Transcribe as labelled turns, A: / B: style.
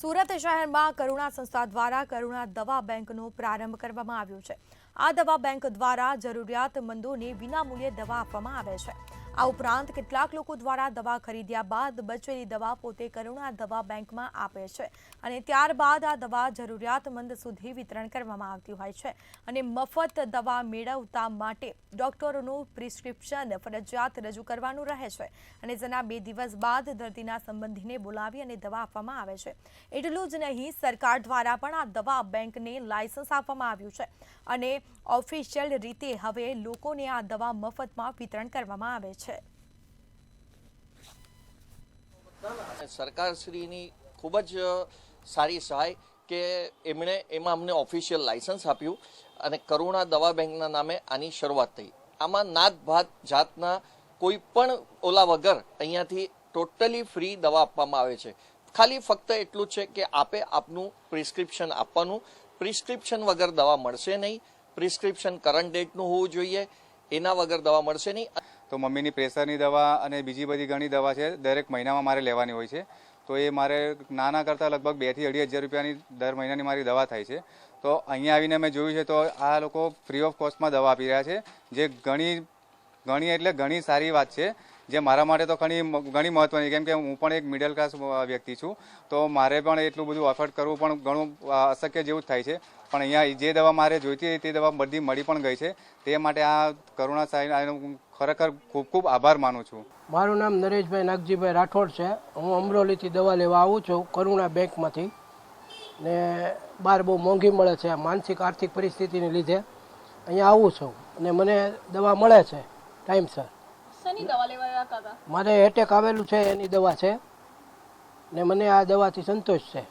A: સુરત શહેરમાં કરુણા સંસ્થા દ્વારા કરુણા દવા બેંકનો પ્રારંભ કરવામાં આવ્યો છે। આ દવા બેંક દ્વારા જરૂરિયાતમંદોને વિનામૂલ્યે દવા આપવામાં આવે છે। આ ઉપરાંત કેટલાક લોકો દ્વારા દવા ખરીદ્યા બાદ બચેલી દવા પોતે કરુણા દવા બેંકમાં આપે છે અને ત્યારબાદ આ દવા જરૂરિયાતમંદ સુધી વિતરણ કરવામાં આવતી હોય છે અને મફત દવા મેળવતા માટે ડોક્ટરોનું પ્રિસ્ક્રિપ્શન ફરજિયાત રજૂ કરવાનું રહે છે અને જેના 2 દિવસ બાદ દર્દીના સંબંધીને બોલાવી અને દવા આપવામાં આવે છે। એટલું જ નહીં, સરકાર દ્વારા પણ આ દવા બેંકને લાયસન્સ આપવામાં આવ્યું છે અને ઓફિશિયલ રીતે હવે લોકોને આ દવા મફતમાં વિતરણ કરવામાં આવે છે।
B: સરકારશ્રીની ખૂબ જ સારી સહાય કે એમાં અમને ઓફિશિયલ લાયસન્સ આપ્યું અને કરુણા દવા બેંકના નામે આની શરૂઆત થઈ। આમાં નાત ભાત જાતના કોઈ પણ ઓલા વગર અહીંયાથી ટોટલી ફ્રી દવા આપવામાં આવે છે। ખાલી ફક્ત એટલું જ છે કે આપે આપનું પ્રિસ્ક્રિપ્શન આપવાનું, પ્રિસ્ક્રિપ્શન વગર દવા મળશે નહીં, પ્રિસ્ક્રિપ્શન કરંટ ડેટનું હોવું જોઈએ, એના વગર દવા મળશે નહીં।
C: તો મમ્મીની પ્રેશરની દવા અને બીજી બધી ઘણી દવા છે, દરેક મહિનામાં મારે લેવાની હોય છે। તો એ મારે નાના કરતાં લગભગ 2,000 થી 2,500 રૂપિયાની દર મહિનાની મારી દવા થાય છે। તો અહીંયા આવીને મેં જોયું છે તો આ લોકો ફ્રી ઓફ કોસ્ટમાં દવા આપી રહ્યા છે, જે ઘણી સારી વાત છે, જે મારા માટે તો ઘણી મહત્વની, કેમ કે હું પણ એક મિડલ ક્લાસ વ્યક્તિ છું। તો મારે પણ એટલું બધું એફર્ટ કરવું પણ ઘણું અશક્ય જેવું જ થાય છે। પણ અહીંયા જે દવા મારે જોઈતી હતી તે દવા બધી મળી પણ ગઈ છે। તે માટે આ કરુણા સાહેબનો હું ખરેખર ખૂબ ખૂબ આભાર માનું છું।
D: મારું નામ નરેશભાઈ નાગજીભાઈ રાઠોડ છે। હું અમરોલીથી દવા લેવા આવું છું કરુણા બેંકમાંથી ને બહાર બહુ મોંઘી મળે છે। માનસિક આર્થિક પરિસ્થિતિને લીધે અહીંયા આવું છું અને મને દવા મળે છે ટાઈમસર।
E: શેની દવા લેવા આવ્યા કાકા?
D: મારે એટેક આવેલું છે એની દવા છે ને મને આ દવાથી સંતોષ છે।